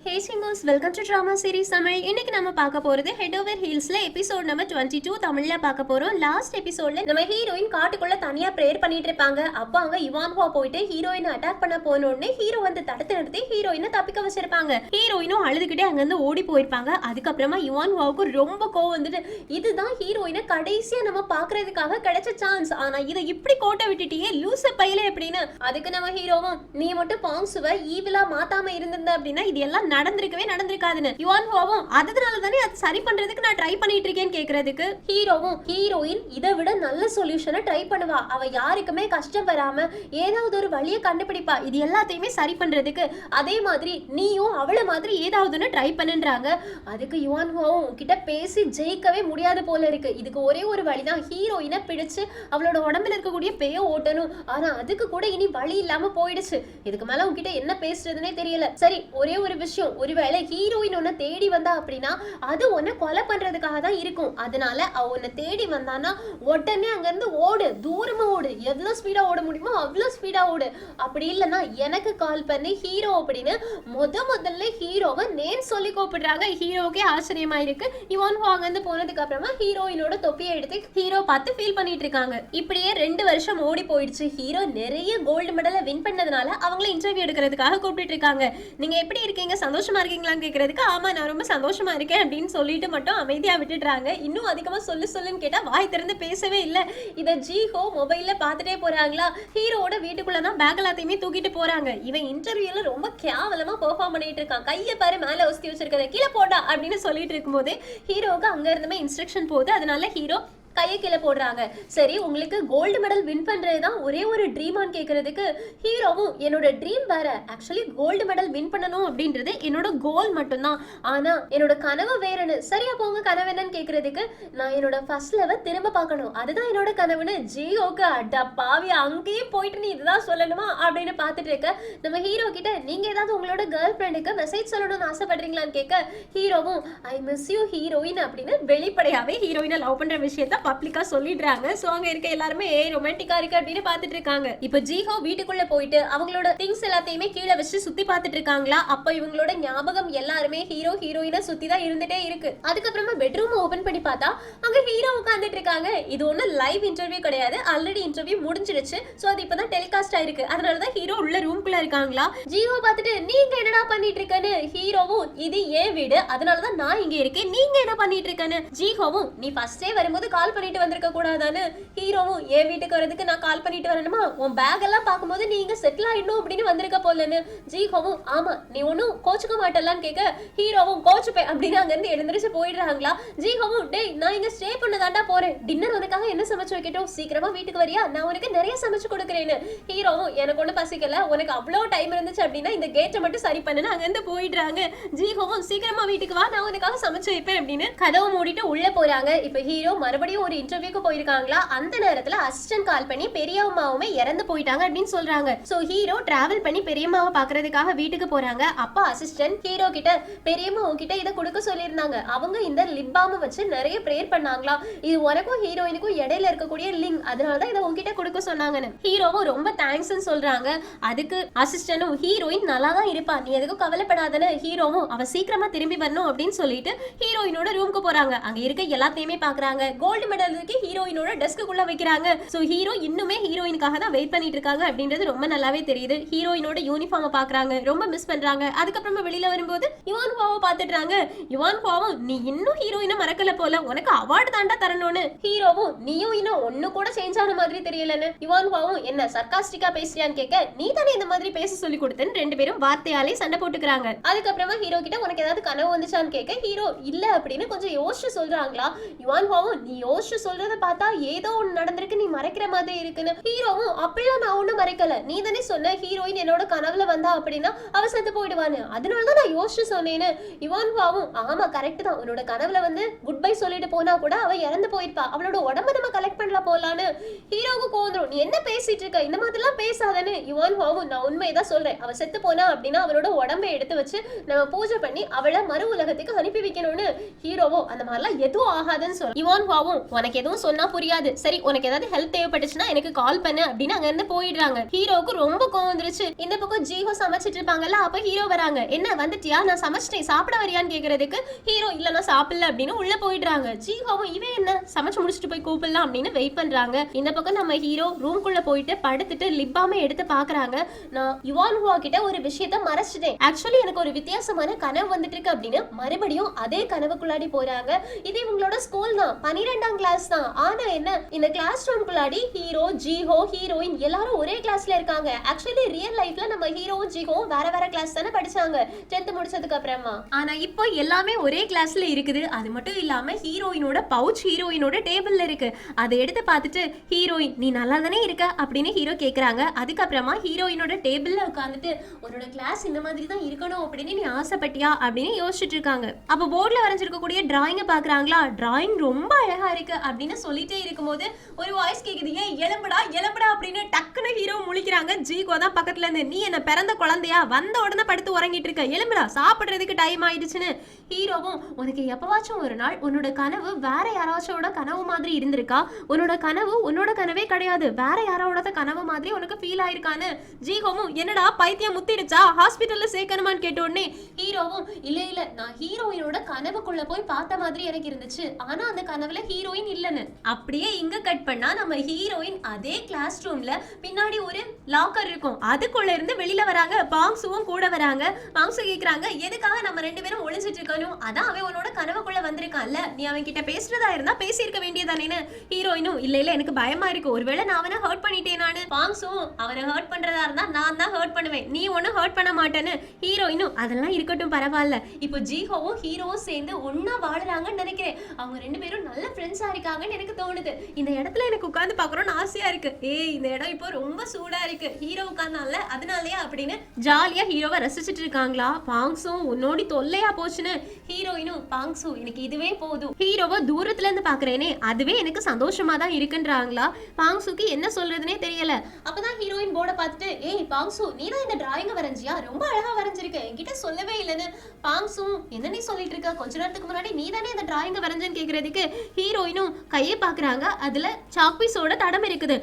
Hey singers, welcome to drama series Tamil. இன்னைக்கு நம்ம பார்க்க போறது ஹெட் ஓவர் ஹீல்ஸ்ல எபிசோட் நம்பர் 22 தமிழ்ல பார்க்க போறோம். லாஸ்ட் எபிசோட்ல நம்ம ஹீரோயின் காட்டுக்குள்ள தனியா பிரேயர் பண்ணிட்டு இருப்பாங்க. அப்போ அங்க இவான்ஹுவா போயிட்டு ஹீரோயினை அட்டாக் பண்ண போனோடனே ஹீரோ வந்து தடுத்து நிறுத்தி ஹீரோயினை தப்பிக்க வச்சிருப்பாங்க. ஹீரோயினும் அழுதுகிட்டே அங்க இருந்து ஓடி போயிருப்பாங்க. அதுக்கப்புறமா இவான்ஹுவாவுக்கு ரொம்ப கோவம் வந்துட்டு, இதுதான் ஹீரோயினை கடைசியா நம்ம பாக்குறதுக்காக கிடைச்ச சான்ஸ், ஆனா இதை இப்படி கோட்டை விட்டுட்டியே லூச பையில எப்படின்னு. அதுக்கு நம்ம ஹீரோவும், நீ மட்டும் பாங்சுவ ஈவிலா மாத்தாம இருந்திருந்த அப்படின்னா இது எல்லாம் நடந்திருக்காதுன்னு. யுவான்ஹுவாவும் அதனால தானே அது சரி பண்றதுக்கு நான் ட்ரை பண்ணிட்டு இருக்கேன்னு கேக்குறதுக்கு ஹீரோவும், ஹீரோயின் இதை விட நல்ல சொல்யூஷனை ட்ரை பண்ணுவா, அவ யாருக்குமே கஷ்டம் வராம ஏதாவது ஒரு வழியை கண்டுபிடிப்பா, இது எல்லாத்தையுமே சரி பண்றதுக்கு. அதே மாதிரி நீயும் அவளை மாதிரி ஏதாவதுன்னு ட்ரை பண்ணுன்றாங்க. அதுக்கு யுவான்ஹுவாவும், கிட்ட பேசி ஜெயிக்கவே முடியாது போல இருக்கு, இதுக்கு ஒரே ஒரு வழிதான், ஹீரோயினை பிடிச்சு அவளோட உடம்புல இருக்கக்கூடிய பேய ஓட்டணும். ஆனா அதுக்கு கூட இனி வழி இல்லாம போயிடுச்சு. இதுக்கு மேல உன்கிட்ட என்ன பேசுறதுன்னே தெரியல. சரி, ஒரே ஒரு விஷயம், ஒருவேளை ஹீரோயின் உன்னை தேடி வந்தா அப்படின்னா அது உன்னை கொலை பண்றதுக்காக தான் இருக்கும். அதனால அவ உன்னை தேடி வந்தானா உடனே அங்க இருந்து ஓடு, தூரமா ஓடு, எவ்வளவு ஸ்பீடா ஓட முடியுமோ அவ்வளவு ஸ்பீடா ஓடு. அப்படி இல்லைன்னா எனக்கு கால் பண்ணி ஹீரோ அப்படின்னு முதல்ல ஹீரோவை நேம் சொல்லி கூப்பிடுறாங்க. ஹீரோக்கே ஆச்சரியமா இருக்கு. இவான்ஹுவா அங்க இருந்து போனதுக்கு அப்புறமா ஹீரோயினோட தொப்பியை எடுத்து ஹீரோ பார்த்து ஃபீல் பண்ணிட்டு இருக்காங்க. இப்படியே 2 வருஷம் ஓடி போயிடுச்சு. ஹீரோ நிறைய கோல்டு மெடலை வின் பண்ணதுனால அவங்கள இன்டர்வியூ எடுக்கிறதுக்காக கூப்பிட்டு இருக்காங்க. நீங்க எப்படி இருக்கீங்க, சந்தோஷமா இருக்கீங்களான்னு கேட்கறதுக்கு ஆமா நான் ரொம்ப சந்தோஷமா இருக்கேன் அப்படின்னு சொல்லிட்டு மட்டும் அமைதியா விட்டுடுறாங்க. இன்னும் அதிகமா சொல்லுன்னு கேட்டா வாய் திறந்து பேசவே இல்லை. இதை ஜீஹோ மொபைல்ல பார்த்துட்டே போறாங்களா. ஹீரோட வீட்டுக்குள்ளதான் பேக் எல்லாத்தையுமே தூக்கிட்டு போறாங்க. இவன் இன்டர்வியூல ரொம்ப கேவலமா பெர்ஃபார்ம் பண்ணிட்டு இருக்கான். கையை பாரு மேல ஒஸ்தி வச்சிருக்கத கீழே போடா அப்படின்னு சொல்லிட்டு இருக்கும்போது ஹீரோவுக்கு அங்க இருந்துமே இன்ஸ்ட்ரக்ஷன் போகுது. அதனால ஹீரோ கையை கீழே போடுறாங்க. சரி, உங்களுக்கு கோல்டு மெடல் வின் பண்றதுதான் ஒரே ஒரு ட்ரீமான்னு கேட்கறதுக்கு ஹீரோவும், என்னோட ட்ரீம் வேற, ஆக்சுவலி கோல்டு மெடல் வின் பண்ணணும் அப்படின்றது என்னோட கோல் மட்டும்தான், ஆனா என்னோட கனவு வேறன்னு. சரியா போங்க, கனவு என்னன்னு கேட்கறதுக்கு நான் என்னோட ஃபர்ஸ்ட் லெவல் திரும்ப பார்க்கணும், அதுதான் என்னோட கனவுன்னு ஜியோக்கு அட்டா பாவி அங்கேயும் போயிட்டு நீ இதுதான் சொல்லணுமா அப்படின்னு பார்த்துட்டு இருக்க. நம்ம ஹீரோ கிட்ட நீங்க ஏதாவது உங்களோட கேர்ள் ஃப்ரெண்டுக்கு மெசேஜ் சொல்லணும்னு ஆசைப்படுறீங்களான்னு கேட்க ஹீரோவும் ஐ மிஸ் யூ ஹீரோயின் அப்படின்னு வெளிப்படையாவே ஹீரோயினை லவ் பண்ற விஷயத்த பப்ளிக்கா சொல்லிடுறாங்க. சோ அங்க இருக்க எல்லாருமே ரொமான்டிக்கா இருக்கு அப்படின்னு பாத்துட்டு இருக்காங்க. இப்ப ஜீஹோ வீட்டுக்குள்ள போயிட்டு அவங்களோட திங்ஸ் எல்லாத்தையுமே கீழே வச்சு சுத்தி பாத்துட்டு இருக்காங்களா. அப்ப இவங்களோட ஞாபகம் எல்லாருமே ஹீரோ ஹீரோயினை சுத்தி தான் இருந்துட்டே இருக்கு. அதுக்கப்புறமா பெட்ரூம் ஓபன் பண்ணி பார்த்தா அங்க ஹீரோ உட்கார்ந்துட்டு இருக்காங்க. இது ஒண்ணு லைவ் இன்டர்வியூ கிடையாது, ஆல்ரெடி இன்டர்வியூ முடிஞ்சிருச்சு. சோ அது இப்பதான் டெலிகாஸ்ட் ஆயிருக்கு. அதனாலதான் ஹீரோ உள்ள ரூம்குள்ள இருக்காங்களா. ஜீஹோ பார்த்துட்டு நீங்க என்னடா பண்ணிட்டு இருக்கன்னு. ஹீரோவும், இது ஏன் வீடு, அதனாலதான் நான் இங்க இருக்கேன், நீங்க என்ன பண்ணிட்டு இருக்கன்னு. ஜீஹோவும், நீ ஃபர்ஸ்டே வரும்போது கால் பண்ணிட்டு வந்திருக்க கூடாதான்னு. ஹீரோவும், என் வீட்டுக்கு வரதுக்கு நான் கால் பண்ணிட்டு வரணுமா, உன் பேக் எல்லாம் பார்க்கும்போது நீங்க செட்டில் ஆயிடணும் அப்படின்னு வந்திருக்க போலன்னு. ஜீஹோவும், ஆமா நீ ஒன்னும் கோச்சுக்க மாட்டலான்னு கேட்க ஹீரோவும் கோச்சுப்பேன் அப்படின்னு அங்க இருந்து எழுந்திரிச்சு போயிடுறாங்களா. ஜீஹோவும், டேய் நான் இங்க ஸ்டே பண்ணதாண்டா போறேன், டின்னர் உனக்காக என்ன சமைச்சு வைக்கட்டும், சீக்கிரமா வீட்டுக்கு வரியா, நான் உனக்கு நிறைய சமைச்சு கொடுக்குறேன்னு. ஹீரோவும், எனக்கு ஒண்ணு பசிக்கல, உனக்கு அவ்வளவு டைம் இருந்துச்சு அப்படின்னா இந்த கேட்டை மட்டும் சரி பண்ணுன்னு அங்க இருந்து போயிடுறாங்க. ஜீஹோவும், சீக்கிரமா வீட்டுக்கு வா, நான் உனக்காக சமைச்சு வைப்பேன் அப்படின்னு கதவை மூடிட்டு உள்ள போறாங்க. இப்ப ஹீரோ மறுபடியும் ஒரு இன்டர்வியூக்கு போயிருக்காங்களா. அந்த நேரத்துல அசிஸ்டன்ட் கால் பண்ணி பெரியம்மாவுமே இறந்து போயிட்டாங்க அப்படின்னு சொல்றாங்க. சோ ஹீரோ டிராவல் பண்ணி பெரியம்மாவை பாக்குறதுக்காக வீட்டுக்கு போறாங்க. அப்ப அசிஸ்டன்ட் ஹீரோ கிட்ட, பெரியம்மா உன்கிட்ட இதை கொடுக்க சொல்லியிருந்தாங்க, அவங்க இந்த லிப் பாம் வச்சு நிறைய பிரேயர் பண்ணாங்களா, இது உனக்கும் ஹீரோயினுக்கும் இடையில இருக்கக்கூடிய லிங்க், அதனாலதான் இதை உன்கிட்ட கொடுக்க சொன்னாங்கன்னு. ஹீரோவும் ரொம்ப தேங்க்ஸ் சொல்றாங்க. அதுக்கு அசிஸ்டன்டும், ஹீரோயின் நல்லா தான் இருப்பா, நீ எதுக்கும் கவலைப்படாதன்னு. ஹீரோவும், அவ சீக்கிரமா திரும்பி வரணும் அப்படின்னு சொல்லிட்டு ஹீரோயினோட ரூமுக்கு போறாங்க. அங்க இருக்க எல்லாத்தையுமே பாக்குறாங்க. கோல்டு மெடல் ஹீரோயினோட டெஸ்க்குள்ள வைக்கிறாங்க. சோ ஹீரோ இன்னுமே ஹீரோயினுக்காக தான் வெயிட் பண்ணிட்டு இருக்காங்க அப்படின்றது ரொம்ப நல்லாவே தெரியுது. ஹீரோயினோட யூனிஃபார்மை பாக்குறாங்க, ரொம்ப மிஸ் பண்றாங்க. அதுக்கப்புறமா வெளியில வரும்போது யுவான்ஹுவாவை பாத்துட்டாங்க. யுவான்ஹுவாவும், நீ இன்னும் ஹீரோயினை மறக்கல போல, உனக்கு அவார்டு தாண்டா தரணும்னு. ஹீரோவும், நீயும் இன்னும் ஒண்ணு கூட சேஞ்ச் ஆன மாதிரி தெரியலன்னு. யுவான்ஹுவாவும், என்ன சர்காஸ்டிக்கா பேசுறியான்னு கேட்க, நீ தானே இந்த மாதிரி பேச சொல்லி கொடுத்தேன்னு 2 பேரும் வார்த்தையாலே சண்டை போட்டுக்கிறாங்க. அதுக்கப்புறமா ஹீரோ கிட்ட உனக்கு ஏதாவது கனவு வந்துச்சான்னு கேட்க ஹீரோ இல்ல அப்படின்னு கொஞ்சம் யோசிச்சு சொல்றாங்களா. யுவான்ஹுவாவும், நீ யோசிச்சு சொல்றத பார்த்தா ஏதோ ஒண்ணு நடந்திருக்கு, நீ மறைக்கிற மாதிரி இருக்குன்னு. ஹீரோவும், அப்படிலாம் நான் ஒண்ணும் மறைக்கல, நீ தானே சொன்ன ஹீரோயின் என்னோட கனவுல வந்தா அப்படின்னா அவ செத்து போயிடுவான்னு, அதனாலதான் நான் யோசிச்சு சொன்னேன்னு. யுவான்ஹுவாவும், ஆமா கரெக்ட் தான், உன்னோட கனவுல வந்து குட் பை சொல்லிட்டு போனா கூட அவ இறந்து போயிருப்பா, அவளோட உடம்ப நம்ம கலெக்ட் பண்ணல போலான்னு. ஹீரோவுக்கு கோந்துரும், நீ என்ன பேசிட்டு இருக்க, இந்த மாதிரிலாம் பேசாதன்னு. யுவான்ஹுவாவும், நான் உண்மையதான் சொல்றேன், அவ செத்து போனா அப்படின்னா அவளோட உடம்பை எடுத்து வச்சு நம்ம பூஜை பண்ணி அவளை மறு உலகத்துக்கு அனுப்பி வைக்கணும்னு. ஹீரோவும், அந்த மாதிரிலாம் எதுவும் ஆகாதுன்னு சொல்ல. யுவான்ஹுவாவும், உனக்கு எதுவும் சொன்னா புரியாது, சரி உனக்கு ஏதாவது ஹெல்ப் தேவைப்பட்டுச்சுன்னா எனக்கு கால் பண்ணு அப்படின்னு அங்க இருந்து போயிடுறாங்க. ஹீரோக்கு ரொம்ப கோவம் வந்துருச்சு. இந்த பக்கம் ஜீஹோ சமைச்சிட்டு இருப்பாங்கல்ல, அப்ப ஹீரோ வராங்க. என்ன வந்துட்டியா, நான் சமைச்சிட்டேன் சாப்பிட வரியான்னு கேக்குறதுக்கு ஹீரோ இல்ல நான் சாப்பிடல அப்படின்னு உள்ள போயிடுறாங்க. ஜீஹோவும் இவன் என்ன சமைச்சு முடிச்சுட்டு போய் கூப்பிடலாம் அப்படின்னு வெயிட் பண்றாங்க. இந்த பக்கம் நம்ம ஹீரோ ரூம்குள்ள போயிட்டு படுத்துட்டு லிப் பாம் எடுத்து பாக்குறாங்க. நான் யுவான் ஹுவா கிட்ட ஒரு விஷயத்த மறைச்சிட்டேன், ஆக்சுவலி எனக்கு ஒரு வித்தியாசமான கனவு வந்துட்டு இருக்கு அப்படின்னு மறுபடியும் அதே கனவுக்குள்ளாடி போறாங்க. இது இவங்களோட ஸ்கூல் தான், 12ஆம் கிளாஸ் தான். ஆனா என்ன, இந்த கிளாஸ் ரூம்குள்ளாடி ஹீரோ ஜீஹோ ஹீரோயின் எல்லாரும் ஒரே கிளாஸ்ல இருக்காங்க. ஆக்சுவலி ரியல் லைஃப்ல நம்ம ஹீரோவும் ஜீஹோவும் வேற வேற கிளாஸ் தானே படிச்சாங்க 10th முடிச்சதுக்கு அப்புறமா. ஆனா இப்போ எல்லாமே ஒரே கிளாஸ்ல இருக்குது. அது மட்டும் இல்லாம ஹீரோயினோட பவுச் ஹீரோயினோட டேபிள்ல இருக்கு. அதை எடுத்து பார்த்துட்டு ஹீரோயின் நீ நல்லா தானே இருக்க அப்படின்னு ஹீரோ கேக்குறாங்க. அதுக்கப்புறமா ஹீரோயினோட டேபிள்ல உட்காந்துட்டு உன்னோட கிளாஸ் இந்த மாதிரி தான் இருக்கணும் அப்படின்னு நீ ஆசைப்பட்டியா அப்படின்னு யோசிச்சுட்டு இருக்காங்க. அப்ப போர்ட்ல வரைஞ்சிருக்கக்கூடிய டிராயிங்க பாக்குறாங்களா, டிராயிங் ரொம்ப அழகா இருக்கு அப்படின்னு சொல்லிட்டே இருக்கும்போது ஒரு வாய்ஸ் கேக்குது, ஏன் எலும்புடா எலும்புடா அப்படின்னு டக்குன்னு ஹீரோ முழிக்கிறாங்க. ஜீகோ தான் பக்கத்துல இருந்து, நீ என்ன பிறந்த குழந்தையா, வந்த உடனே படுத்து உறங்கிட்டு இருக்க, எலும்புடா சாப்பிடுறதுக்கு டைம் ஆயிடுச்சுன்னு. ஹீரோவும் உனக்கு எப்பவாச்சும் ஒரு நாள் உன்னோட கனவு வேற யாராச்சோட கனவு மாதிரி இருந்திருக்கா, உன்னோட கனவு உன்னோட கனவே கிடையாது, வேற யாரோட கனவு மாதிரி உனக்கு ஃபீல் ஆயிருக்கான்னு. ஜீகோவும் என்னடா பைத்தியம் முத்திடுச்சா, ஹாஸ்பிட்டல்ல சேர்க்கணுமான்னு கேட்ட உடனே ஹீரோவும் இல்ல இல்ல நான் ஹீரோயினோட கனவுக்குள்ள போய் பார்த்த மாதிரி எனக்கு இருந்துச்சு, ஆனா அந்த கனவுல ஹீரோயின் இல்லன்னு. அப்படியே இங்க கட் பண்ணா நம்ம ஹீரோயின் அதே கிளாஸ் ரூம்ல பின்னாடி ஒரு லாக்கர் இருக்கும், அதுக்குள்ள இருந்து வெளியில வராங்க. பாங்சுவும் கூட வராங்க. பாங்சு கேக்குறாங்க எதுக்காக நம்ம ரெண்டு பேரும் ஒளிஞ்சிட்டு இருக்கணும், அதான் அவன் உன்னோட கனவுக்குள்ள வந்திருக்கான்ல, நீ அவன் கிட்ட பேசுறதா இருந்தா பேசியிருக்க வேண்டியதானேன்னு. ஹீரோயினும் இல்ல இல்ல எனக்கு பயமா இருக்கு, ஒருவேளை நான் அவனை ஹர்ட் பண்ணிட்டேன் நானு. பாங்சுவும் அவனை ஹர்ட் பண்றதா இருந்தா நான் தான் ஹர்ட் பண்ணுவேன், நீ ஒன்னும் ஹர்ட் பண்ண மாட்டேன்னு. ஹீரோயினும் அதெல்லாம் இருக்கட்டும் பரவாயில்ல, இப்போ ஜீஹோவும் ஹீரோவும் சேர்ந்து ஒன்னா வாழறாங்கன்னு நினைக்கிறேன், அவங்க ரெண்டு பேரும் நல்ல ஃப்ரெண்ட்ஸா இருக்காங்கன்னு எனக்கு தோணுது. இந்த இடத்துல எனக்கு உட்கார்ந்து பாக்குறோம்னு ஆசையா இருக்கு. ஏய் இந்த இடம் இப்போ ரொம்ப சூடா இருக்கு, ஹீரோ உட்கார்ந்தால அதனாலயா அப்படின்னு ஜாலியா ஹீரோவை ரசிச்சுட்டு இருக்காங்களா. பாங்சும் உன்னோடி தொல்லையா போச்சுன்னு ஹீரோயினும் பாங்சு எனக்கு இதுவே போதும், ஹீரோவை தூரத்துல இருந்து பாக்குறேனே அதுவே எனக்கு சந்தோஷமா தான் இருக்குன்றாங்களா. பாங்சுக்கு என்ன சொல்றதுனே தெரியல. அப்பதான் ஹீரோயின் போர்டை பார்த்துட்டு ஏய் பாங்சு நீ தான் இந்த டிராயிங்க வரைஞ்சியா, ரொம்ப அழகா வரைஞ்சிருக்க, என்கிட்ட சொல்லவே இல்லைன்னு. பாங்சும் என்ன நீ சொல்லிட்டு இருக்க, கொஞ்ச நேரத்துக்கு முன்னாடி நீ தானே இந்த டிராயிங்க வரைஞ்சேன்னு கேக்குறதுக்கு ஹீரோயினும் கையை பாக்குறாங்க, அதுல சாக்பீஸோட தடம் இருக்குது.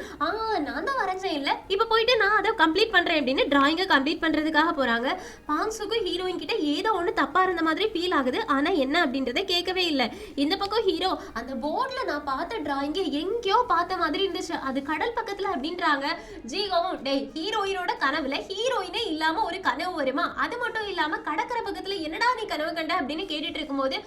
நான் தான் வரைஞ்சேன் இல்ல, இப்ப போயிட்டு நான் அதை கம்ப்ளீட் பண்றேன் அப்படின்னு டிராயிங்க கம்ப்ளீட் பண்றதுக்காக போறாங்க. பாங்சுக்கு ஹீரோயின் கிட்ட ஏதோ ஒண்ணு தப்பா இருந்த மாதிரி ஃபீல் ஆகுது, ஆனா என்ன அப்படின்றத கேட்கவே இல்லை. இந்த பக்கம் ஹீரோ அந்த போர்ட்ல நான் பார்த்த டிராயிங்க எங்கேயோ பார்த்த மாதிரி இருந்துச்சு, அது கடல் பக்கத்துல அப்படின்றாங்க. ஜீகவும் டேய் ஹீரோயினோட கனவுல ஹீரோயினே இல்லாம ஒரு கனவு வருமா, அது மட்டும் இல்லாம கடற்கரை பக்கத்துல என்னடா நீ கனவு கண்ட அப்படின்னு கேட்டுட்டு இருக்கும்போது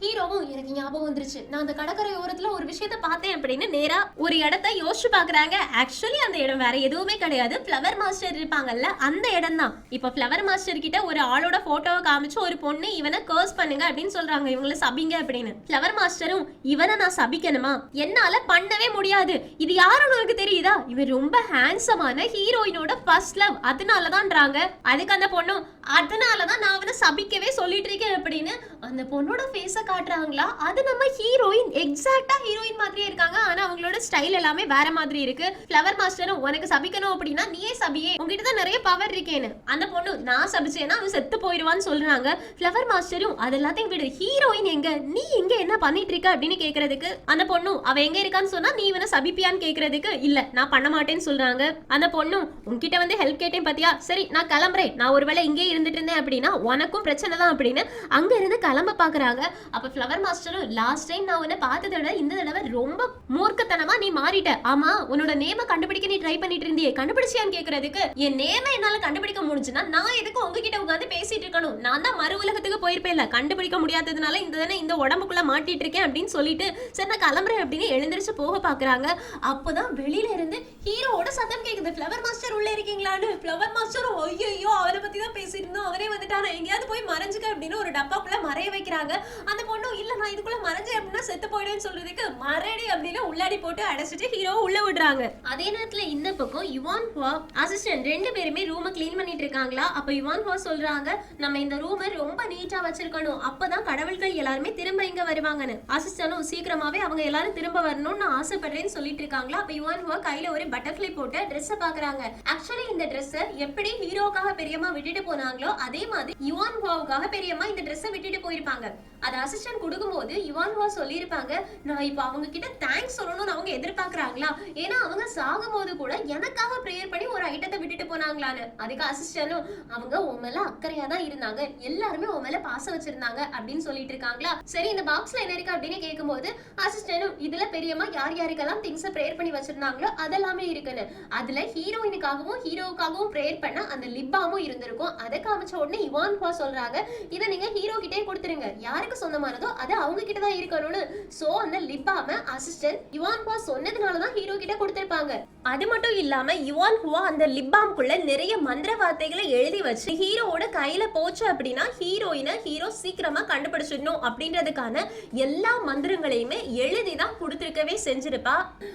ஹீரோவும் எனக்கு ஞாபகம் வந்துருச்சு, நான் அந்த கடற்கரை ஓரத்துல ஒரு விஷயத்த பார்த்தேன் அப்படின்னு நேரா ஒரு இடத்த யோசிச்சு பாக்குறாங்க. ஆக்சுவலி அந்த இடம் வேற எதுவுமே கிடையாது, ஃப்ளவர் மாஸ்டர் இருப்பாங்கல்ல அந்த இடம் தான். இப்ப ஃப்ளவர் மாஸ்டர் கிட்ட ஒரு ஆளோட போட்டோவை காமிச்சு ஒரு பொண்ணு இவனை கர்ஸ் பண்ணுங்க அப்படின்னு சொல்றாங்க, இவங்கள சபிங்க அப்படின்னு. ஃப்ளவர் மாஸ்டரும் இவனை நான் சபிக்கணுமா, என்னால பண்ணவே முடியாது, இது யாருன்னு உனக்கு தெரியுதா, இவன் ரொம்ப ஹேண்ட்ஸமான ஹீரோயினோட ஃபர்ஸ்ட் லவ் அதனாலதான்றாங்க. அதுக்கு அந்த பொண்ணும் அதனாலதான் நான் அவனை சபிக்கவே சொல்லிட்டு இருக்கேன் அப்படின்னு அந்த பொண்ணோட ஃபேஸ காட்டுறாங்களா. அது நம்ம ஹீரோயின் எக்ஸாக்ட்டா ஹீரோயின் மாதிரியே இருக்காங்க, ஆனா அவங்களோட ஸ்டைல் எல்லாமே வேற மாதிரி இருக்கு. ஃப்ளவர் மாஸ்டரும் உனக்கு சபிக்கணும் அப்படின்னா நீயே சபியே, உங்ககிட்ட தான் நிறைய பவர் இருக்கேன்னு. அந்த பொண்ணு நான் சபிச்சேன்னா அவன் செத்து போயிடுவான்னு சொல்றாங்க. ஃப்ளவர் மாஸ்டரும் அது எல்லாத்தையும் விடு, ஹீரோயின் எங்க, நீ எங்க என்ன பண்ணிட்டு இருக்க அப்படின்னு கேக்குறதுக்கு அந்த பொண்ணு அவ எங்க இருக்கான்னு சொன்னா நீ இவனை சபிப்பியான்னு கேக்குறதுக்கு இல்ல நான் பண்ண மாட்டேன்னு சொல்றாங்க. அந்த பொண்ணு உன்கிட்ட வந்து ஹெல்ப் கேட்டேன் பாத்தியா, சரி நான் கிளம்புறேன், நான் ஒருவேளை இங்கே இருந்துட்டு இருந்தேன் அப்படின்னா உனக்கும் பிரச்சனை தான் அப்படின்னு அங்க இருந்து கிளம்ப பாக்குறாங்க. அப்ப ஃப்ளவர் மாஸ்டரும் லாஸ்ட் டைம் நான் உன்னை பார்த்ததை விட இந்த தடவை ரொம்ப மூர்க்கத்தனமா நீ மாறிட்ட, ஆமா உன்னோட நேம கண்டுபிடிக்க நீ ட்ரை பண்ணிட்டு இருந்தியே கண்டுபிடிச்சியான்னு கேக்குறதுக்கு என் நேம என்னால கண்டுபிடிக்க முடிஞ்சுன்னா நான் எதுக்கு உங்ககிட்ட உட்காந்து பேசிட்டு இருக்கணும், நான் தான் மறு உலகத்துக்கு போயிருப்பேன்ல, கண்டுபிடிக்க முடியாததுனால இந்த உடம்புக்குள்ள மாட்டிட்டு இருக்கேன் அப்படின்னு சொல்லிட்டு சரி நான் கிளம்புறேன் அப்படின்னு எழுந்திரிச்சு போக பாக்குறாங்க. அப்பதான் வெளியில இருந்து ஹீரோவோட சத்தம் கேக்குது, ஃப்ளவர் மாஸ்டர் உள்ள இருக்கீங்களான்னு. ஃப்ளவர் மாஸ்டர் ஐயோ அவரை பத்தி தான் பேசிட்டு இருந்தோம், அவரே வந்துட்டாரு, எங்கேயாவது போய் மறைஞ்சுக்க அப்படின்னு ஒரு டப்பாக்குள்ள மறைய வைக்கிறாங்க. அந்த பொண்ணு இல்ல நான் இதுக்குள்ள மறைஞ்சேன் அப்படின்னா செத்து போயிடுவேன்னு சொல்றதுக்கு மறடி அப்படின்னு உள்ளாடி போட்டு அடைச்சிட்டு ஹீரோ உள்ள விடுறாங்க. அதே நேரத்துல இந்த பக்கம் யுவான் ஹுவா அசிஸ்டன்ட் ரெண்டு பேருமே ரூமை கிளீன் பண்ணிட்டு இருக்காங்களா. அப்ப யுவான் ஹுவா சொல்றாங்க நம்ம இந்த ரூமை ரொம்ப நீட்டா வச்சிருக்கணும், அப்பதான் கடவுள்கள் எல்லாருமே திரும்ப இங்க வருவாங்கன்னு. அசிஸ்டனும் சீக்கிரமாவே அவங்க எல்லாரும் திரும்ப வரணும்னு நான் ஆசைப்படுறேன்னு சொல்லிட்டு இருக்காங்களா. அப்ப யுவான் ஹுவா கையில ஒரு பட்டர்ஃப்ளை போட்டு ட்ரெஸ் பாக்குறாங்க. ஆக்சுவலி இந்த ட்ரெஸ் எப்படி ஹீரோக்காக பெரியம்மா விட்டுட்டு போனாங்களோ அதே மாதிரி மாதிரி யுவான் ஹுவாவுக்காக பெரியம்மா இந்த ட்ரெஸ்ஸை விட்டுட்டு போயிருப்பாங்க. அது அசிஸ்டன்ட் கொடுக்கும்போது யுவான் ஹுவா சொல்லியிருப்பாங்க, நான் இப்ப அவங்க கிட்ட தேங்க்ஸ் சொல்லணும்னு அவங்க எதிர்பார்க்கறாங்களா, ஏன்னா அவங்க சாகும் போது கூட எனக்காக ப்ரேயர் பண்ணி ஒரு ஐட்டத்தை விட்டுட்டு போனாங்களான்னு. அதுக்கு அசிஸ்டன்டும், அவங்க உன் மேல அக்கறையா தான் இருந்தாங்க, எல்லாருமே உன் மேல பாசம் வச்சிருந்தாங்க அப்படின்னு சொல்லிட்டு இருக்காங்களா. சரி, இந்த பாக்ஸ்ல என்ன இருக்கு அப்படின்னு கேட்கும்போது அசிஸ்டன்டும், இதுல பெரியம்மா யார் யாருக்கெல்லாம் திங்ஸ் ப்ரேயர் பண்ணி வச்சிருந்தாங்களோ அதெல்லாமே இருக்குன்னு. அதுல ஹீரோயினுக்காகவும் ஹீரோவுக்காகவும் ப்ரேயர் பண்ண அந்த லிப் பாமும் இருந்திருக்கும். அதை காமிச்ச உடனே யுவான் ஹுவா சொல்றாங்க, இதை நீங்க ஹீரோ கிட்டே கொடுத்துருங்க, யாருக்கு சொந்தமானதோ அது அவங்க கிட்ட தான் இருக்கணும்னு. சோ அந்த லிப் பாம அசிஸ்டன்ட் யுவான் ஹுவா சொன்னதுனால தான் ஹீரோ கிட்ட கொடுத்திருப்பாங்க. அது மட்டும் இல்லாம யுவான் ஹுவா அந்த லிப் பாம்க்குள்ள நிறைய மந்திர வார்த்தைகளை எழுதி வச்சு ஹீரோவோட கையில போச்சு அப்படின்னா ஹீரோயினை ஹீரோ சீக்கிரமா கண்டுபிடிச்சிடணும் அப்படின்றதுக்கான எல்லா மந்திரங்களையுமே எழுதி தான் கொடுத்திருக்கவே செஞ்சிருப்பா.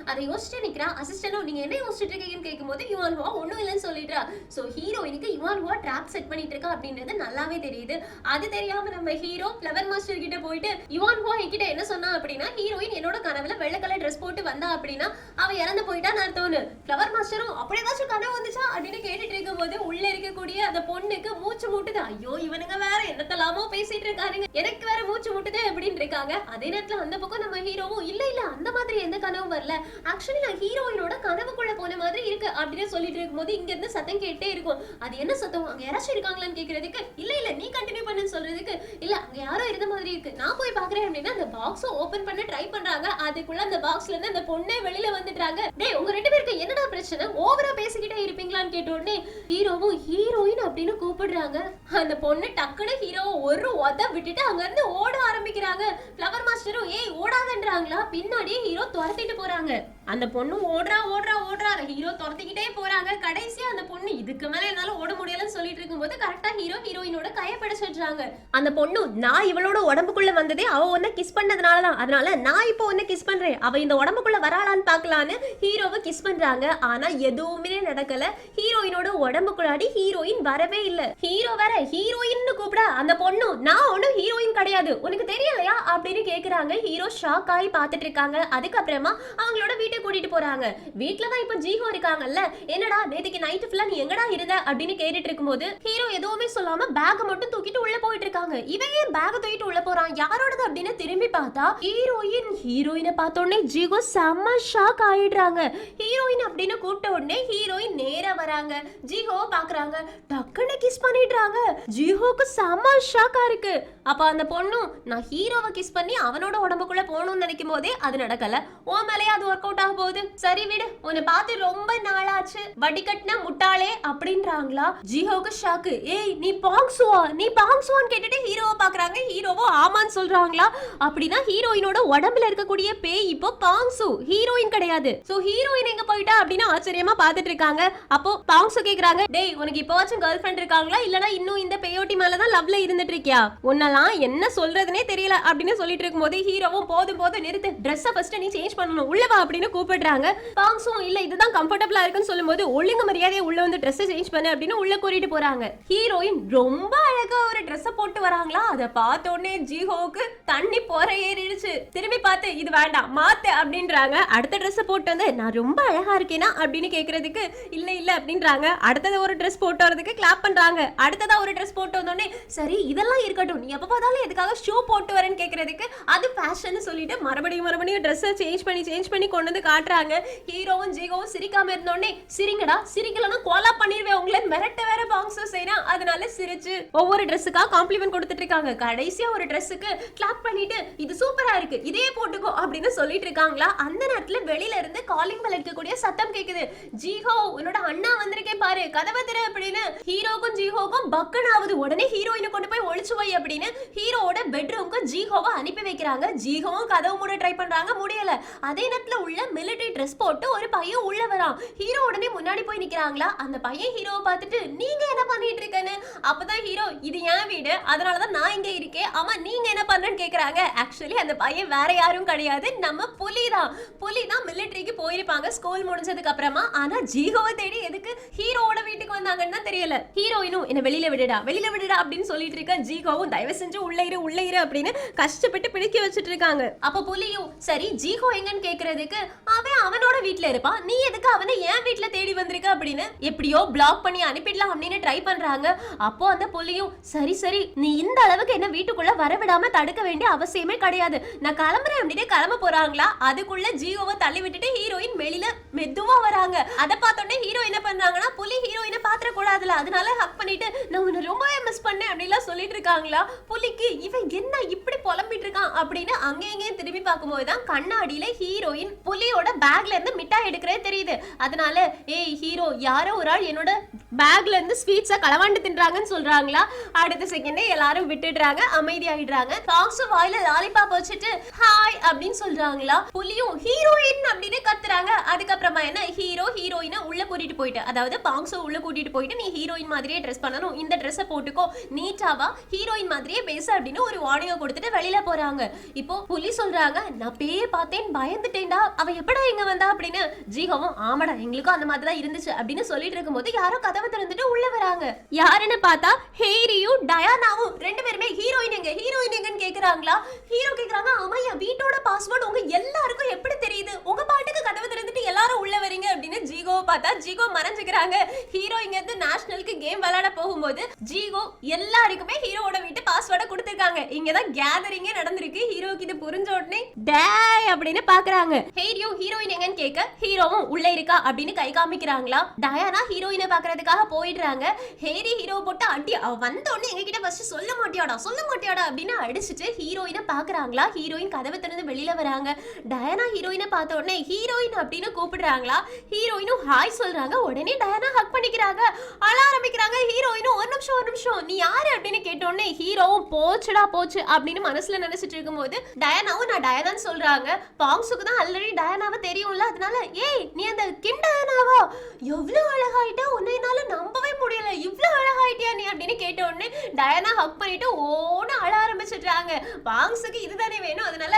அதை யோசிச்சு நிக்கிறா அசிஸ்டன்ட். நீங்க என்ன யோசிச்சுட்டு இருக்கீங்கன்னு கேட்கும்போது யுவான் ஹுவா ஒண்ணும் இல்லைன்னு சொல்லிடுறா. சோ ஹீரோயினுக்கு யுவான் ஹுவா ட்ராப் செட் பண்ணிட்டு இருக்கா அப்படின்றது நல்லாவே தெரியுது. அது தெரியாம நம்ம ஹீரோ ஃப்ளவர் மாஸ்டர் கிட்ட போயிட்டு யுவான் ஹுவா என்கிட்ட என்ன சொன்னா அப்படின்னா, ஹீரோயின் என்னோட கனவுல வெள்ளை கலர் ட்ரெஸ் போட்டு வந்தா அப்படின்னா அவ இறந்து போயிட்டான்னு அர்த்தம்னு. ஃப்ளவர் மாஸ்டரும் அப்படி ஏதாச்சும் கனவு வந்துச்சா அப்படின்னு கேட்டுட்டு இருக்கும் போது உள்ள இருக்கக்கூடிய அந்த பொண்ணுக்கு மூச்சு முட்டுது. ஐயோ, இவனுங்க வேற என்னத்தலாமோ பேசிட்டு இருக்காருங்க, எனக்கு வேற மூச்சு முட்டுது அப்படின்னு இருக்காங்க. அதே நேரத்துல அந்த பக்கம் நம்ம ஹீரோவும், இல்ல இல்ல அந்த மாதிரி எந்த கனவும் வரல, ஆக்சுவலி நான் ஹீரோயினோட கனவுக்குள்ள போன மாதிரி இருக்கு அப்படின்னு சொல்லிட்டு இருக்கும்போது இங்க இருந்து சத்தம் கேட்டே இருக்கும். அது என்ன சத்தம், அங்க யாராச்சும் இருக்காங்களான்னு கேக்குறதுக்கு, இல்ல இல்ல நீ கண்டினியூ பண்ணுன்னு சொல்றதுக்கு, இல்ல அங்க யாரோ இருந்த மாதிரி இருக்கு, நான் போய் பாக்குறேன் அப்படின்னா அந்த பாக்ஸை ஓபன் பண்ண ட்ரை பண்றாங்க. அதுக்குள்ள அந்த பாக்ஸ்ல இருந்து அந்த பொண்ணே வெளியில வந்துட்டாங்க. டேய், உங்க ரெண்டு பேருக்கு என்னடா பிரச்சனை, ஓவரா பேசிக்கிட்டே இருப்பீங்களான்னு கேட்ட உடனே ஹீரோவும் ஹீரோயின் அப்படின்னு கூப்பிடுறாங்க. அந்த பொண்ணு டக்குனு ஹீரோவை ஒரு உத விட்டுட்டு அங்க இருந்து ஓட ஆரம்பிக்கிறாங்க. ஃப்ளவர் மாஸ்டரும் ஏய் ஓடாதன்றாங்களா, பின்னாடியே ஹீரோ துரத்திட்டு போறாங்க. அந்த பொண்ணு ஓடுறா ஓடுறா ஓடுறா, ஹீரோ துரத்திக்கிட்டே போறாங்க. கடைசியா அந்த பொண்ணு இதுக்கு மேல என்னால ஓட முடியலன்னு சொல்லிட்டு இருக்கும்போது கரெக்டா ஹீரோ ஹீரோயினோட கையை பிடிச்சிடுறாங்க. அந்த பொண்ணு, நான் இவளோட உடம்புக்குள்ள வந்ததே அவ ஒன்ன கிஸ் பண்ணதுனாலதான், அதனால நான் இப்போ ஒன்ன கிஸ் பண்றேன், அவ இந்த உடம்புக்குள்ள வராளான்னு பாக்கலான்னு ஹீரோவை கிஸ் பண்றாங்க. ஆனா எதுவுமே நடக்கல. ஹீரோயினோட உடம்புக்குள்ளாடி ஹீரோயின் வரவே இல்ல. ஹீரோ வேற ஹீரோயின்னு கூப்பிட அந்த பொண்ணு, நான் ஒன்னும் ஹீரோயின் கிடையாது, உனக்கு தெரியலையா அப்படின்னு கேக்குறாங்க. ஹீரோ ஷாக் ஆகி பாத்துட்டு இருக்காங்க. அதுக்கப்புறமா அவங்களோட வீட்டுக்கு கூட்டிட்டு போறாங்க. வீட்டுலதான் இப்ப ஜீஹோ இருக்காங்கல்ல, என்னடா நேத்துக்கு நைட் ஃபுல்லா நீ எங்கடா இருந்த அப்படின்னு கேட்டுட்டு இருக்கும்போது ஹீரோ எதுவுமே சொல்லாம பேக் மட்டும் தூக்கிட்டு உள்ள போயிட்டு இருக்காங்க. இவன் ஏன் பேக் தூக்கிட்டு உள்ள போறான், யாரோடது அப்படின்னு திரும்பி பார்த்தா ஹீரோயினை பார்த்த உடனே ஜீஹோ செம்ம ஷாக் ஆயிடுறாங்க. ஹீரோயின் அப்படின்னு கூப்பிட்ட உடனே ஹீரோயின் நேரா வராங்க. ஜீஹோவை பாக்குறாங்க, டக்குன்னு கிஸ் பண்ணிடுறாங்க. ஜீஹோக்கு செம்ம ஷாக்கா இருக்கு. அப்ப அந்த பொண்ணு, நான் ஹீரோவை கிஸ் பண்ணி அவனோட உடம்புக்குள்ள போகணும்னு நினைக்கும் போதே அது நடக்கல, உன் மேலேயே அது ஒர்க் அவுட் ஆக போகுது, சரி விடு, உன்னை பார்த்து ரொம்ப நாளாச்சு, வடிகட்டின முட்டாளே அப்படின்றாங்களா. ஜீஹோக்கு ஷாக்கு. ஏய் நீ பாங்சுவான்னு கேட்டுட்டு ஹீரோவை பாக்குறாங்க. ஹீரோவோ ஆமான்னு சொல்றாங்களா. அப்படின்னா ஹீரோயினோட உடம்புல இருக்கக்கூடிய பேய் இப்போ பாங்சு, ஹீரோயின் கிடையாது. சோ ஹீரோயின் எங்க போயிட்டா அப்படின்னு ஆச்சரியமா பாத்துட்டு இருக்காங்க. அப்போ பாங்சு கேக்குறாங்க, டேய் உனக்கு இப்போவாச்சும் கேர்ள் ஃப்ரெண்ட் இருக்காங்களா, இல்லனா இன்னும் இந்த பேயோட்டி மேலதான் லவ்ல இருந்துட்டு இருக்கியா, உன்னெல்லாம் என்ன சொல்றதுனே தெரியல அப்படின்னு சொல்லிட்டு இருக்கும்போது ஹீரோவும் போதும் நிறுத்து, ட்ரெஸ்ஸை ஃபர்ஸ்ட் நீ சேஞ்ச் பண்ணணும், உள்ள வா அப்படின்னு கூப்பிடுறாங்க. பாங்சும் இல்ல இதுதான் கம்ஃபர்டபிளா இருக்குன்னு சொல்லும்போது ஒழுங்கு மரியாதையை உள்ள வந்து ட்ரெஸ்ஸை சேஞ்ச் பண்ணு அப்படின்னு உள்ள கூட்டிட்டு போறாங்க. ஹீரோயின் ரொம்ப அழகா ஒரு ட்ரெஸ்ஸை போட்டு வராங்களா. அதை பார்த்த உடனே ஜீஹோவுக்கு தண்ணி போற ஏறிடுச்சு. திரும்பி பார்த்து இது வேண்டாம் மாத்து அப்படின்றாங்க. அடுத்த ட்ரெஸ்ஸை போட்டு வந்து நான் ரொம்ப அழகா இருக்கேனா அப்படின்னு கேக்குறதுக்கு இல்ல இல்ல அப்படின்றாங்க. அடுத்தது ஒரு ட்ரெஸ் போட்டு வரதுக்கு கிளாப் பண்றாங்க. அடுத்ததா ஒரு ட்ரெஸ் போட்டு வந்தோடனே சரி இதெல்லாம் இருக்கட்டும், நீ எப்ப பார்த்தாலும் எதுக்காக ஷூ போட்டு வரேன்னு கேக்குறதுக்கு அது ஃபேஷன் சொல்லிட்டு மறுபடியும் ட்ரெஸ்ஸை சேஞ்ச் பண்ணி கொண்டு வந்து காட்டுறாங்க. ஹீரோவும் ஜீகோவும் சிரிக்காம இருந்தோடனே சிரிங்கடா, சிரிக்கலன்னா கோலா பண்ணிடுவேன் உங்களை மிரட்ட வேற பாங்ஸோ செய்யறேன். அதனால சிரிச்சு ஒவ்வொரு ட்ரெஸ்ஸுக்கா காம்ப்ளிமெண்ட் கொடுத்துட்டு இருக்காங்க. கடைசியா ஒரு ட்ரெஸ்ஸுக்கு கிளாப் பண்ணிட்டு இது சூப்பரா இருக்கு இதே போட்டுக்கோ அப்படின்னு சொல்லிட்டு இருக்காங்களா. அந்த நேரத்துல வெளியில இருந்து காலிங் பெல் அடிக்கக்கூடிய சத்தம் கேக்குது. ஜீஹோ உன்னோட அண்ணா வந்திருக்கே பாரு, கதவை திற அப்படின்னு ஹீரோக்கும் ஜீஹோக்கும் பக்கன் ஆகுது. உடனே ஹீரோயினை கொண்டு போய் ஒளிச்சு வை அப்படின்னு ஹீரோவோட பெட்ரூம்க்கு ஜீஹோவை அனுப்பி வைக்கிறாங்க. ஜீஹோவும் கதவு மூட ட்ரை பண்றாங்க, முடியல. அதே நேரத்துல உள்ள மிலிட்டரி ட்ரெஸ் போட்டு ஒரு பையன் உள்ள வரான். ஹீரோ உடனே முன்னாடி போய் நிக்கிறாங்களா. அந்த பையன் ஹீரோவை பார்த்துட்டு நீங்க என்ன பண்ணிட்டு இருக்கேன்னு. அப்பதான் ஹீரோ இது என் வீடு அதனாலதான் நான் இங்க இருக்கேன், ஆமா நீங்க என்ன பண்றேன்னு கேக்குறாங்க. ஆக்சுவலி அந்த பையன் வேற யாரும் கிடையாது, நம்ம புலிதான் மிலிட்டரிக்கு போயிருப்பாங்க ஸ்கூல் முடிஞ்சதுக்கு அப்புறமா. ஆனா ஜீஹோவை தேடி எதுக்கு ஹீரோவோட வீட்டுக்கு வந்தாங்கன்னு தெரியல. ஹீரோயினும் என்ன வெளியில விடுடா அப்படின்னு சொல்லிட்டு இருக்க. ஜீஹோவும் தயவு செஞ்சு உள்ள இரு அப்படின்னு கஷ்டப்பட்டு பிடிக்க வச்சுட்டு இருக்காங்க. அப்ப புலியும் சரி ஜீகோ எங்கன்னு கேக்குறதுக்கு அவன் அவனோட வீட்டுல இருப்பான், நீ எதுக்கு அவனை என் வீட்டுல தேடி வந்திருக்க அப்படின்னு எப்படியோ பிளாக் பண்ணி அனுப்பிடலாம் அப்படின்னு ட்ரை பண்றாங்க. அப்போ அந்த புலியும் சரி சரி நீ இந்த அளவுக்கு என்ன வீட்டுக்குள்ள வரவிடாம தடுக்க வேண்டிய அவசியமே கிடையாது, நான் கிளம்புறேன் அப்படின்னு கிளம்ப போறாங்களா, அதுக்குள்ள ஜீவோவை தள்ளி விட்டுட்டு ஹீரோயின் வெளியில மெதுவா வராங்க. அதை பார்த்தோன்னே ஹீரோ என்ன பண்றாங்கன்னா புலி ஹீரோயினை பாத்திர கூடாதுல, அதனால ஹக் பண்ணிட்டு நான் உன்னை ரொம்பவே மிஸ் பண்ணேன் அப்படிலாம் சொல்லிட்டு இருக்காங்களா. புலிக்கு இவன் என்ன இப்படி புலம்பிட்டு இருக்கான் அப்படின்னு அங்கே இங்கேயும் திரும்பி பார்க்கும்போதுதான் கண்ணாடியில ஹீரோயின் புலியோட பேக்ல இருந்து மிட்டாய் எடுக்கிறதே தெரியுது. அதனால ஏய் ஹீரோ யாரோ ஒரு ஆள் என்னோட பேக்ல இருந்து ஸ்வீட்ஸை களவாண்டு தின்றாங்கன்னு சொல்றாங்களா. அடுத்த செகண்டே எல்லாரும் விட்டுடுறாங்க, அமைதியாயிடுறாங்க. பாங்ஸு வாயில லாலிபாப் வச்சுட்டு ஹாய் அப்படின்னு சொல்றாங்களா. புலியும் ஹீரோயின் அப்படின்னு கத்துறாங்க. அதுக்கப்புறமா என்ன ஹீரோ ஹீரோயினை உள்ள கூட்டிட்டு போயிட்டு, அதாவது பாங்ஸோ உள்ள கூட்டிட்டு போயிட்டு நீ ஹீரோயின் மாதிரியே ட்ரெஸ் பண்ணணும், இந்த ட்ரெஸ்ஸை போட்டுக்கோ, நீட்டாவா ஹீரோயின் மாதிரியே பேச அப்படின்னு ஒரு வார்னிங் கொடுத்துட்டு வெளியில போறாங்க. இப்போ புலி சொல்றாங்க நான் பேய பார்த்தேன் பயந்துட்டேன்டா, அவ எப்படா இங்க வந்தா அப்படின்னு. ஜீகவும் ஆமாடா எங்களுக்கும் அந்த மாதிரி தான் இருந்துச்சு அப்படின்னு சொல்லிட்டு இருக்கும்போது யாரோ கதவை திறந்துட்டு உள்ள வராங்க. யாருன்னு பார்த்தா ஹேரியும் டயானாவும் ரெண்டு பேருமே ஹீரோயின் எங்கன்னு கேக்குறாங்களா. ஹீரோ கேக்குறாங்க ஆமா என் வீட்டோட பாஸ்வேர்டு உங்க எல்லாருக்கும் எப்படி தெரியுது, உங்க பாட்டுக்கு கதவை திறந்துட்டு எல்லாரும் உள்ள வரீங்க அப்படின்னு. ஜீகோ பார்த்தா ஜீகோ மறைஞ்சுக்கிறாங்க. ஹீரோ இங்க இருந்து நேஷனலுக்கு கேம் விளையாட போகும்போது ஜீகோ எல்லாருக்குமே ஹீரோவோட வீட்டு பாஸ்வேர்டை கொடுத்திருக்காங்க. இங்கதான் கேதரிங்கே நடந்திருக்கு. ஹீரோக்கு இது புரிஞ்ச உடனே டேய் அப்படின்னு பாக்குறாங்க. ஹேரியோ ஹீரோயின் எங்கன்னு கேட்க ஹீரோவும் உள்ள இருக்கா அப்படின்னு கை காமிக்கிறாங்களா. டயானா ஹீரோயினை பாக்குறதுக்காக போயிடுறாங்க. ஹேரி ஹீரோ போட்டு அடி வந்த உடனே எங்க கிட்ட ஃபர்ஸ்ட் சொல்ல மாட்டியாடா அப்படின்னு அடிச்சுட்டு ஹீரோயினை பாக்குறாங்களா. ஹீரோயின் கதவை திறந்து வெளியில வராங்க. டயானா ஹீரோயினை பார்த்த உடனே ஹீரோயின் அப்படின்னு கூப்பிடுறாங்களா. ஹீரோயினும் ஹாய் சொல்றாங்க. உடனே டயானா ஹக் பண்ணிக்கிறாங்க, அழ ஆரம்பிக்கிறாங்க. ஹீரோயினும் ஒரு நிமிஷம் நீ யாரு அப்படின்னு கேட்டோடனே ஹீரோவும் போச்சு அப்படின்னு மனசுல நினைச்சிட்டு இருக்கும்போது டயானாவும் நான் டயானான்னு சொல்றாங்க. பாங்ஸுக்கு தான் ஆல்ரெடி டயானாவை தெரியும்ல, அதனால ஏய் நீ அந்த கிம் டயானாவா, எவ்வளவு அழகாயிட்டா, உன்னை என்னால நம்பவே முடியல, இவ்வளவு அழகாயிட்டியா நீ அப்படின்னு கேட்ட உடனே டயானா ஹக் பண்ணிட்டு ஓன்னு அழ ஆரம்பிச்சிடுறாங்க. பாங்ஸுக்கு இதுதானே வேணும், அதனால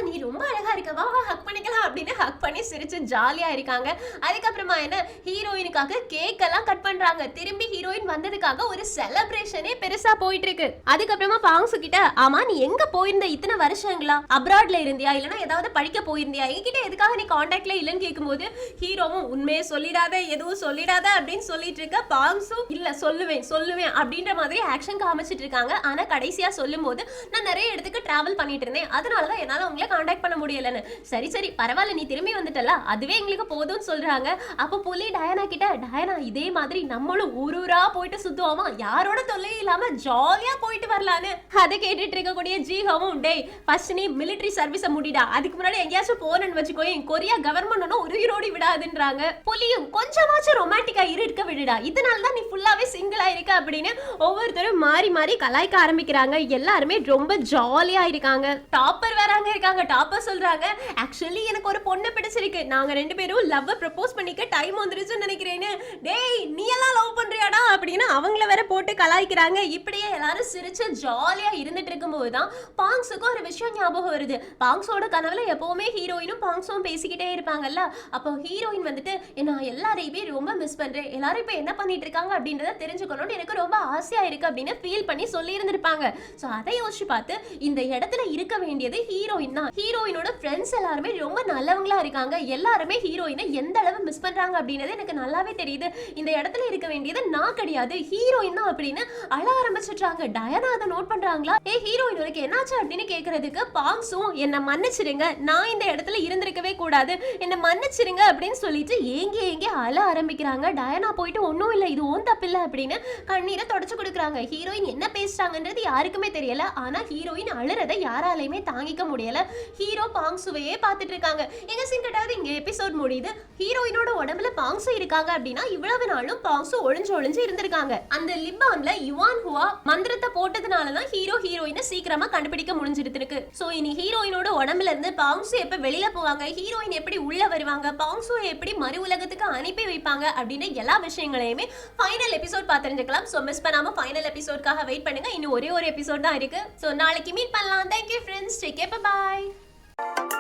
நீ ரொம்ப அழகா இருக்க, வா ஹக் பண்ணிக்கலாம் அப்படின்னு ஹக் பண்ணி சிரிச்சு ஜாலியா இருக்காங்க. அதுக்கப்புறமா என்ன ஹீரோயினுக்காக கேக் எல்லாம் கட் பண்றாங்க. திரும்பி ஹீரோயின் வந்ததுக்காக ஒரு செலிப்ரேஷனே பெருசா போயிட்டு இருக்கு. அதுக்கப்புறமா பாங்ஸு கிட்ட ஆமா நீ எங்க போயிருந்த இத்தனை வருஷங்களா, அப்ராட்ல இருந்தியா இல்லனா ஏதாவது படிக்க போயிருந்தியா, என்கிட்ட எதுக்காக நீ கான்டாக்ட்ல இல்லன்னு கேட்கும்போது ஹீரோவும் உண்மையே சொல்லிடாத எதுவும் சொல்லிடாத அப்படின்னு சொல்லிட்டு இருக்க. பாங்ஸும் இல்ல சொல்லுவேன் அப்படின்ற மாதிரி ஆக்ஷன் காமிச்சிட்டு இருக்காங்க. ஆனா கடைசியா சொல்லும் போது நான் நிறைய இடத்துக்கு டிராவல் பண்ணிட்டு இருந்தேன், அதனாலதான் என்னால உங்களை கான்டாக்ட் பண்ண முடியலன்னு. சரி பரவாயில்ல நீ திரும்பி வந்துட்டல அதுவே எங்களுக்கு போதும்னு சொல்றாங்க. அப்ப புலி டயானா கிட்ட டயானா இதே மாதிரி நம்மளும் ஊரூரா போயிட்டு சுத்துவோமா, யாரோட தொல்லையும் இல்லாம ஜாலியா போயிட்டு வரலான்னு. அதை கேட்டுட்டு இருக்கக்கூடிய ஜீகவும் டேய் ஃபர்ஸ்ட் நீ மிலிட்டரி சர்வீஸ முடிடா, அதுக்கு முன்னாடி எங்கேயாச்சும் போறேன்னு வச்சுக்கோயே கொரியா கவர்மெண்ட் உயிரோடு விடாதுன்றாங்க. புலியும் கொஞ்சமாச்சும் ரொமான்டிக்கா இருக்க விடுடா, இதனால தான் நீ ஃபுல்லாவே சிங்கிளா இருக்க அப்படின்னு ஒவ்வொருத்தரும் மாறி கலாய்க்க ஆரம்பிக்கிறாங்க. எல்லாருமே ரொம்ப ஜாலியா இருக்காங்க. டாப்பர் வராங்க இருக்காங்க. டாப்பர் சொல்றாங்க ஆக்சுவலி எனக்கு ஒரு பொண்ணு பிடிச்சிருக்கு, நாங்க ரெண்டு பேரும் லவ் ப்ரப்போஸ் பண்ணிக்க டைம் வந்துருச்சுன்னு நினைக்கிறேன்னு. டேய் நீ எல்லாம் லவ் பண்றியாடா அப்படின்னு அவங்கள வேற போட்டு கலாய்க்கிறாங்க. இப்படியே எல்லாரும் சிரிச்சு ஜாலியா இருந்துட்டு இருக்கும்போது தான் பாங்ஸுக்கு ஒரு விஷயம் ஞாபகம் வருது. பாங்ஸோட கனவுல எப்பவுமே ஹீரோயினும் பாங்ஸும் பேசிக்கிட்டே இருப்பாங்கல்ல. அப்போ ஹீரோயின் வந்துட்டு நான் எல்லாரையுமே ரொம்ப மிஸ் பண்றேன், எல்லாரும் இப்ப என்ன பண்ணிட்டு இருக்காங்க அப்படின்றத தெரிஞ்சுக்கணும்னு எனக்கு ரொம்ப ஆசையா இருக்கு அப்படின்னு ஃபீல் பண்ணி சொல்லி இருந்திருப்பாங்க. சோ அதை யோசிச்சு பார்த்து இந்த இடத்துல இருக்க வேண்டியது ஹீரோயின் தான். ஹீரோயினோட ஃப்ரெண்ட்ஸ் எல்லாருமே ரொம்ப நல்லவங்களா இருக்காங்க. எல்லாருமே ஹீரோயினை எந்த அளவு மிஸ் பண்றாங்க அப்படின்றது எனக்கு நல்லாவே தெரியுது. இந்த இடத்துல இருக்க வேண்டியது நான் கிடையாது ஹீரோயின் தான் அப்படின்னு அழ ஆரம்பிச்சிட்டாங்க. டயானா அதை நோட் பண்றாங்களா. ஹீரோயின் உனக்கு என்னாச்சு அப்படின்னு கேக்குறதுக்கு பாங்ஸும் என்ன மன்னிச்சிருங்க, நான் இந்த இடத்துல இருந்திருக்கவே கூடாது, என்ன மன்னிச்சிருங்க அப்படின்னு சொல்லிட்டு ஏங்கி அழ ஆரம்பிக்கிறாங்க. டயானா போயிட்டு ஒன்னும் இல்ல இது ஓன் தப்பு இல்ல அப்படின்னு கண்ணீரை தொடச்சு கொடுக்குறாங்க. ஹீரோயின் என்ன பேசுறாங்கன்றது யாருக்குமே தெரியல. ஆனா ஹீரோயின் அழுறதை யாராலையுமே தாங்கிக்க முடியல. ஹீரோ பாங்ஸுவையே பார்த்துட்டு இருக்காங்க. எங்க சீன் கட்டாவது இங்க எபிசோட் முடியுது. ஹீரோயினோட உடம்புல பாங்ஸு இருக்காங்க அப்படின்னா இவ்வளவு நாளும் பாங்ஸு ஒளிஞ்சு இருந்திருக்காங்க. அந்த லிப்பான்ல யுவான் ஹுவா மந்திரத்தை போட்டதுனாலதான் ஹீரோ ஹீரோயினை சீக்கிரமா கண்டுபிடிக்க முடிஞ்சிருக்கு. சோ இனி ஹீரோயினோட உடம்புல இருந்து பாங்ஸு எப்ப வெளியில போவாங்க, ஹீரோயின் எப்படி உள்ள வருவாங்க, பாங்ஸு எப்படி மறு உலகத்துக்கு அனுப்பி வைப்பாங்க அப்படின்னு எல்லா விஷயங்களையுமே ஃபைனல் எபிசோட் பார்த்து தெரிஞ்சுக்கலாம். சோ மிஸ் பண்ணாம ஃபைனல் எபிசோட்காக வெயிட் பண்ணுங்க. இன்னும் ஒரே ஒரு எபிசோட் தான் இருக்கு. சோ நாளைக்கு மீட் பண்ணலாம். Thank you friends. Take care. Bye bye.